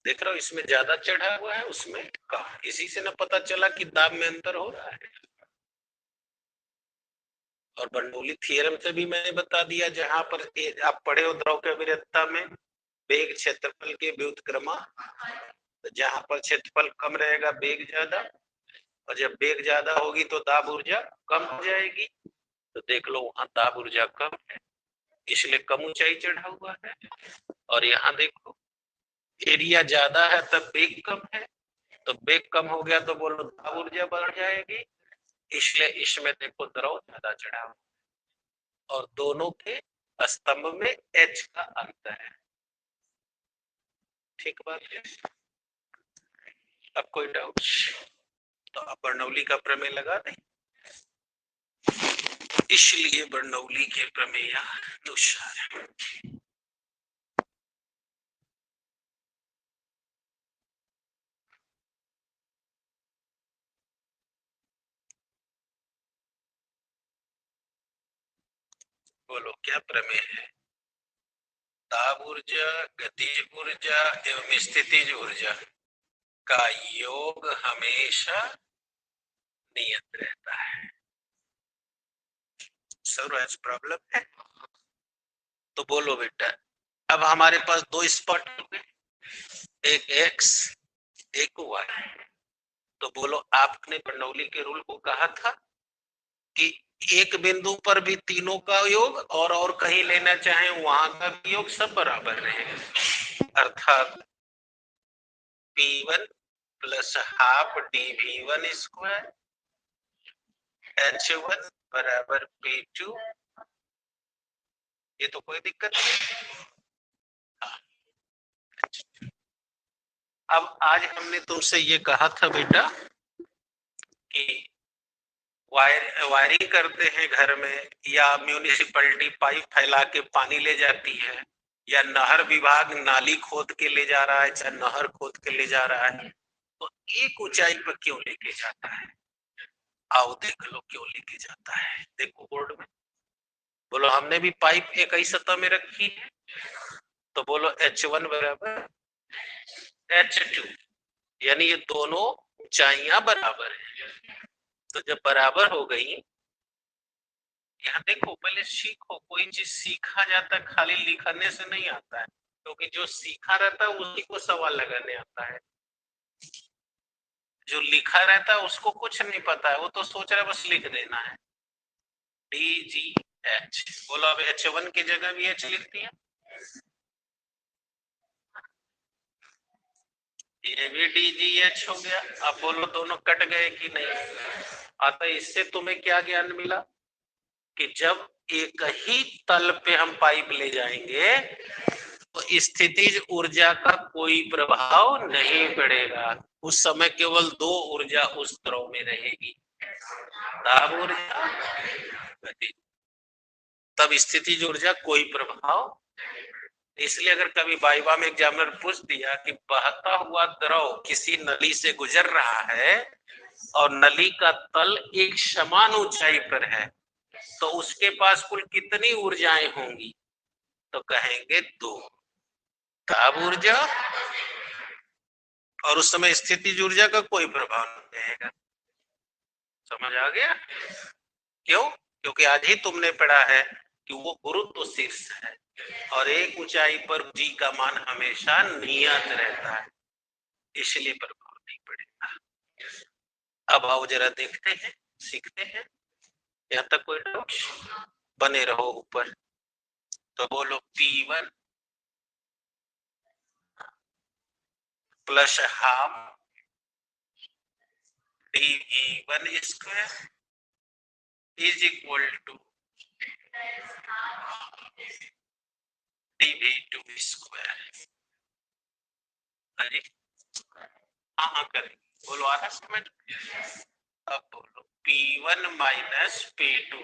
देख रहा हो, इसमें ज्यादा चढ़ा हुआ है, उसमें कम। इसी से ना पता चला कि दाब में अंतर हो रहा है। और बर्नौली थ्योरम से भी मैंने बता दिया, जहां पर आप पढ़े हो द्रव के अविरतता में वेग क्षेत्रफल के व्युत्क्रमा, जहां पर क्षेत्रफल कम रहेगा वेग ज्यादा, और जब वेग ज्यादा होगी तो दाब ऊर्जा कम हो जाएगी। तो देख लो वहां दाब ऊर्जा कम है, इसलिए कम ऊंचाई चढ़ा हुआ है। और यहाँ देखो एरिया ज्यादा है तब वेग कम है, तो वेग कम हो गया तो बोलो दाब ऊर्जा बढ़ जाएगी, इसलिए इसमें देखो द्रव ज्यादा चढ़ा हुआ, और दोनों के स्तंभ में H का अंतर है। ठीक बात है। अब कोई डाउट? तो अब बर्नौली का प्रमेय लगा दें, इसलिए बर्नौली के प्रमेय अनुसार बोलो क्या प्रमेय है? दाब ऊर्जा, गतिज ऊर्जा एवं स्थितिज ऊर्जा का योग हमेशा नियत रहता है। सर प्रॉब्लम है तो बोलो बेटा। अब हमारे पास दो स्पॉट हो गए, एक एक्स एक वाई। तो बोलो आपने बर्नौली के रूल को कहा था कि एक बिंदु पर भी तीनों का योग और कहीं लेना चाहे वहां का भी योग सब बराबर रहेगा, अर्थात P1 plus half dV1 square H1 बराबर P2। ये तो कोई दिक्कत नहीं। अब आज हमने तुमसे ये कहा था बेटा कि वायरिंग करते हैं घर में, या म्यूनिसिपैलिटी पाइप फैला के पानी ले जाती है, या नहर विभाग नाली खोद के ले जा रहा है, चाहे नहर खोद के ले जा रहा है, तो एक ऊंचाई पर क्यों लेके जाता है? आओ देख लो क्यों लेके जाता है। देखो बोर्ड में, बोलो हमने भी पाइप एक ही सतह में रखी है, तो बोलो H1 बराबर H2, यानी ये दोनों ऊंचाइयां बराबर है। तो जब बराबर हो गई, यहाँ देखो पहले सीखो, कोई चीज सीखा जाता है खाली लिखने से नहीं आता है, क्योंकि जो सीखा रहता है उसी को सवाल लगाने आता है। जो लिखा रहता है उसको कुछ नहीं पता है, वो तो सोच रहा है बस लिख देना है। DGH, बोलो अब H1 की जगह भी H लिख दिया, ये भी DGH हो गया। अब बोलो दोनों कट गए कि नहीं? अतः इससे तुम्हें क्या ज्ञान मिला कि जब एक ही तल पे हम पाइप ले जाएंगे तो स्थितिज ऊर्जा का कोई प्रभाव नहीं पड़ेगा। उस समय केवल दो ऊर्जा उस द्रव में रहेगी, ताप ऊर्जा, तब स्थितिज ऊर्जा कोई प्रभाव। इसलिए अगर कभी वाइवा में एग्जामिनर पूछ दिया कि बहता हुआ द्रव किसी नली से गुजर रहा है और नली का तल एक समान ऊंचाई पर है, तो उसके पास कुल कितनी ऊर्जाएं होंगी? तो कहेंगे दो, ताप ऊर्जा, और उस समय स्थितिज ऊर्जा का कोई प्रभाव नहीं रहेगा। समझ आ गया? क्यों? क्योंकि आज ही तुमने पढ़ा है कि वो गुरुत्व शीर्ष है और एक ऊंचाई पर जी का मान हमेशा नियत रहता है, इसलिए प्रभाव नहीं पड़ेगा। अब आओ जरा देखते हैं, सीखते हैं। यहाँ तक कोई डाउट? बने रहो ऊपर। तो बोलो P1 plus half dV1 square is equal to dV2 square. अरे हाँ करें, बोलो आ रहा समझ? अब बोलो P1 minus P2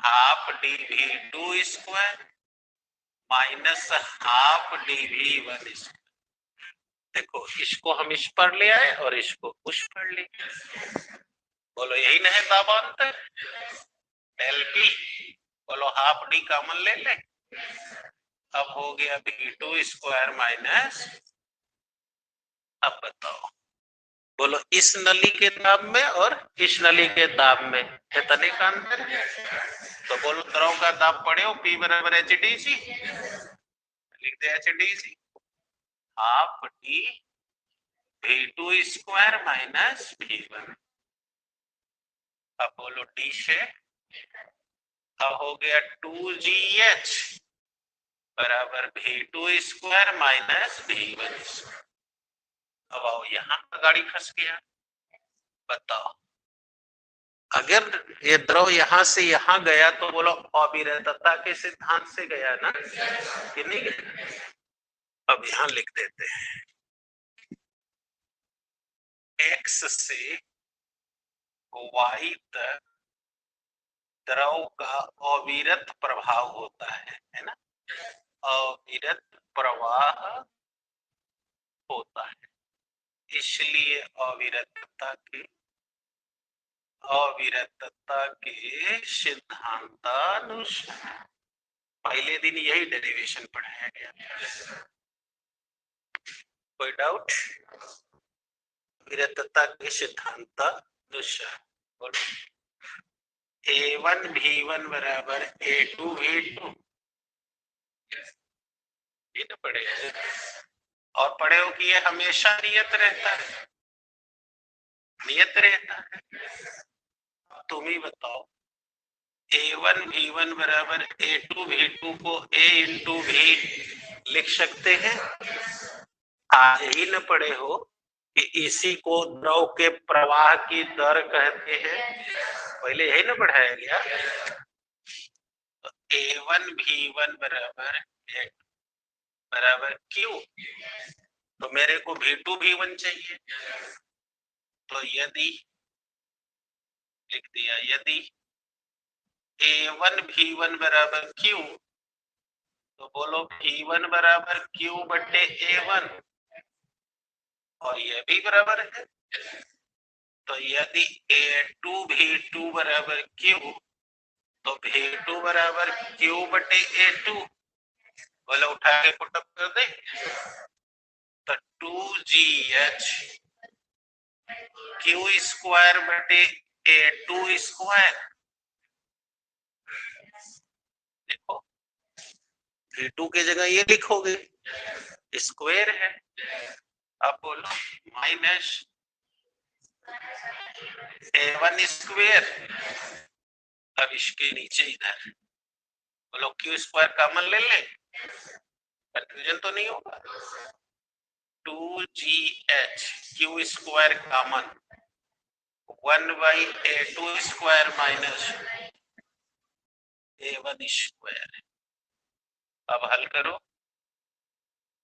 half dV2 square minus half dV1 square. देखो इसको हम इस पर ले आए और इसको उस पर ले, बोलो यही नहीं दाबांतर डेल पी, बोलो हाफ डी कॉमन ले ले। अब हो गया V2 स्क्वायर माइनस, अब बताओ बोलो इस नली के दाब में और इस नली के दाब में कितने का अंतर है? तो बोलो द्रव का दाब पड़े हो P बराबर HDC, लिख दे HDC half D V2 square minus V1। अब बोलो D से, अब हो गया 2GH बराबर V2 स्क्वायर माइनस V1। अब आओ यहाँ गाड़ी फंस गया, बताओ अगर ये द्रव यहां से यहां गया तो बोलो अविरतता के सिद्धांत से गया ना कि नहीं गया? अब यहां लिख देते हैं X से Y तक द्रव का अविरत प्रभाव होता है ना, अविरत प्रवाह होता है, इसलिए अविरतता के सिद्धांतानुसार पहले दिन यही डेरिवेशन पढ़ाया गया था। कोई डाउट? अविरतता के सिद्धांतानुसार बोलो A1 V1 बराबर A2 V2, ये तो पढ़े हैं और पढ़े हो कि ये हमेशा नियत रहता है, नियत रहता है। तुम ही बताओ A1V1 बराबर A2V2 को A इंटू V लिख सकते हैं। आज ही न पढ़े हो कि इसी को द्रव के प्रवाह की दर कहते हैं, पहले यही न पढ़ाया गया। तो A1V1 बराबर Q, तो मेरे को V2V1 चाहिए। तो यदि लिख दिया, यदि A1V1 बराबर Q, तो बोलो V1 बराबर Q बटे A1, और यह भी बराबर है। तो यदि A2V2 बराबर Q, तो V2 बराबर Q बटे A2, बोलो उठा के पुटअप कर दे। तो 2GH Q स्क्वायर बटे A2 स्क्वायर, देखो V2 की जगह ये लिखोगे, स्क्वायर है। अब बोलो माइनस A1 स्क्वायर, अब इसके नीचे इधर बोलो Q स्क्वायर कॉमन ले ले, कंफ्यूजन तो नहीं होगा। 2GH Q square common 1/A2 square minus A1 square. अब हल करो,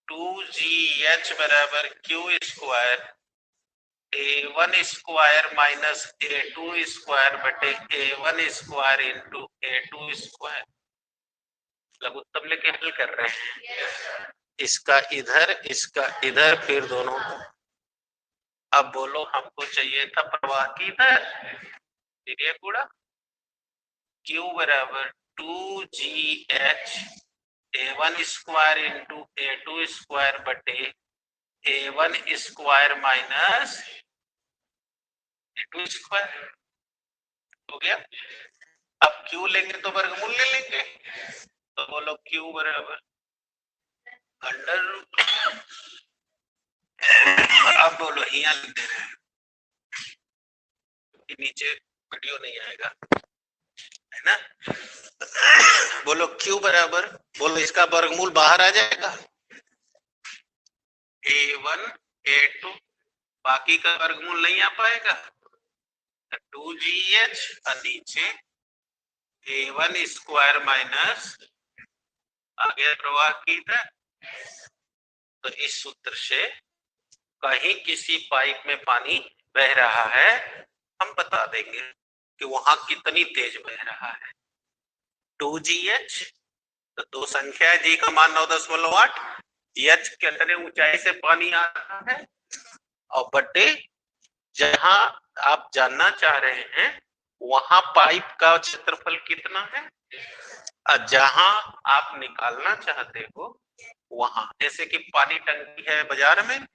2GH बराबर Q square A1 square minus A2 square बटे A1 square into A2 square. लघुत्तम लेके हल कर रहे हैं, इसका इधर फिर दोनों को। अब बोलो हमको चाहिए था प्रवाह की दर, फिर कूड़ा Q बराबर 2GH A1 square into A2 square बटे A1 square minus A2 square हो गया। अब Q लेंगे तो वर्गमूल ले लेंगे, तो बोलो Q बराबर अंडर रूट। अब बोलो यहाँ लिख दे रहे हैं, नीचे वीडियो नहीं आएगा, है ना। बोलो Q बराबर, बोलो इसका वर्गमूल बाहर आ जाएगा, A1 A2, बाकी का वर्गमूल नहीं आ पाएगा, 2GH और नीचे A1 स्क्वायर माइनस आगे प्रवाह की दर। तो इस सूत्र से कहीं किसी पाइप में पानी बह रहा है, हम बता देंगे कि वहां कितनी तेज बह रहा है। 2GH, तो दो संख्या है, G का मान 9.8, H कितने ऊंचाई से पानी आ रहा है, और बटे जहां आप जानना चाह रहे हैं वहां पाइप का क्षेत्रफल कितना है, और जहां आप निकालना चाहते हो वहां, जैसे कि पानी टंकी है बाजार में,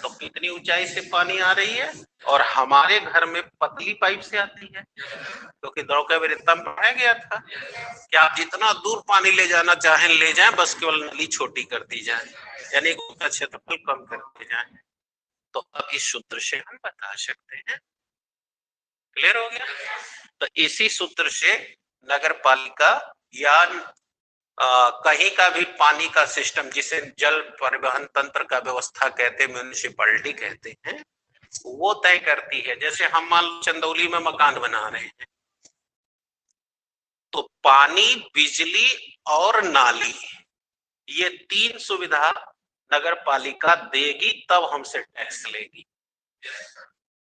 तो कितनी ऊंचाई से पानी आ रही है, और हमारे घर में पतली पाइप से आती है, क्योंकि तो द्रव का वितरण बढ़ाया गया था कि आप जितना दूर पानी ले जाना चाहें ले जाएं, बस केवल नली छोटी कर दी जाए, यानी उसका क्षेत्रफल कम कर दिया जाए। तो अब इस सूत्र से हम बता सकते हैं, क्लियर हो गया। तो इसी सूत्र से नगर पालिका या कहीं का भी पानी का सिस्टम, जिसे जल परिवहन तंत्र का व्यवस्था कहते हैं, म्यूनिसिपैलिटी कहते हैं, वो तय करती है। जैसे हम मान लो चंदौली में मकान बना रहे हैं, तो पानी, बिजली और नाली, ये तीन सुविधा नगर पालिका देगी, तब हमसे टैक्स लेगी।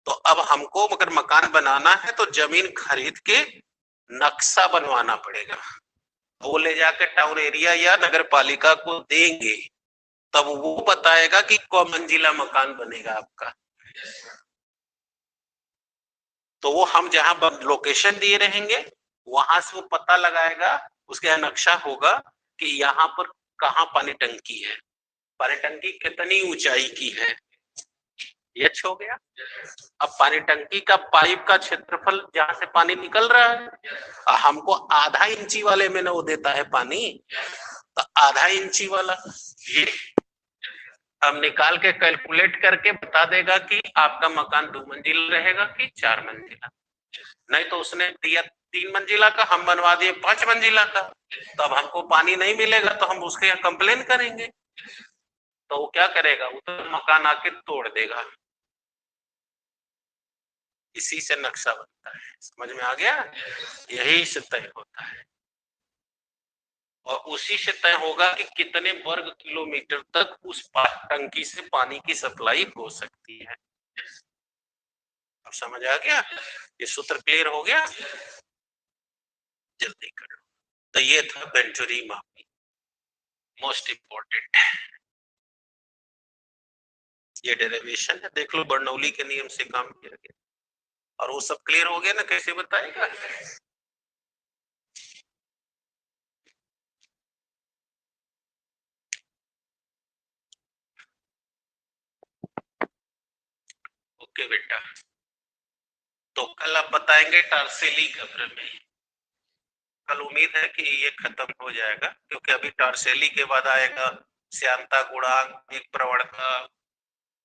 तो अब हमको अगर मकान बनाना है तो जमीन खरीद के नक्शा बनवाना पड़ेगा, वो ले जाकर टाउन एरिया या नगर पालिका को देंगे, तब वो बताएगा कि कौन मंजिला मकान बनेगा आपका। तो वो हम जहां लोकेशन दिए रहेंगे वहां से वो पता लगाएगा, उसके यहाँ नक्शा होगा कि यहाँ पर कहाँ पानी टंकी है, पानी टंकी कितनी ऊंचाई की है, ये हो गया। अब पानी टंकी का पाइप का क्षेत्रफल जहां से पानी निकल रहा है, हमको आधा इंची वाले में ना वो देता है पानी, तो आधा इंची वाला ये अब निकाल के कैलकुलेट करके बता देगा कि आपका मकान 2 मंजिल रहेगा कि 4 मंजिला। नहीं तो उसने दिया 3 मंजिला का, हम बनवा दिए 5 मंजिला का, तो अब हमको पानी नहीं मिलेगा तो हम उसके यहाँ कंप्लेन करेंगे, तो वो क्या करेगा, उधर मकान आके तोड़ देगा। इसी से नक्शा बनता है, समझ में आ गया? यही से तय होता है और उसी से तय होगा कि कितने वर्ग किलोमीटर तक उस टंकी से पानी की सप्लाई हो सकती है। अब समझ आ गया? ये सूत्र क्लियर हो गया? जल्दी करो। तो ये था वेंचुरी मापी, मोस्ट इंपॉर्टेंट। ये डेरिवेशन है, देख लो बर्नौली के नियम से काम किया गया और वो सब क्लियर हो गया ना, कैसे बताएगा? ओके बेटा, तो कल आप बताएंगे टार्सेली का प्रमेय। कल उम्मीद है कि ये खत्म हो जाएगा, क्योंकि अभी टार्सेली के बाद आएगा श्यानता गुणांक, एक प्रवणता,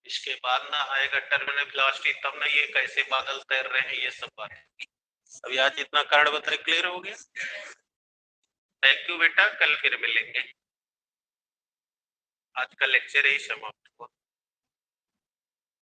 इसके बाद ना आएगा टर्मिनल वेलोसिटी, तब ना ये कैसे बादल तैर रहे हैं, ये सब बात। अभी आज इतना कारण बताए, क्लियर हो गया? थैंक यू बेटा, कल फिर मिलेंगे। आज का लेक्चर यही समाप्त हुआ।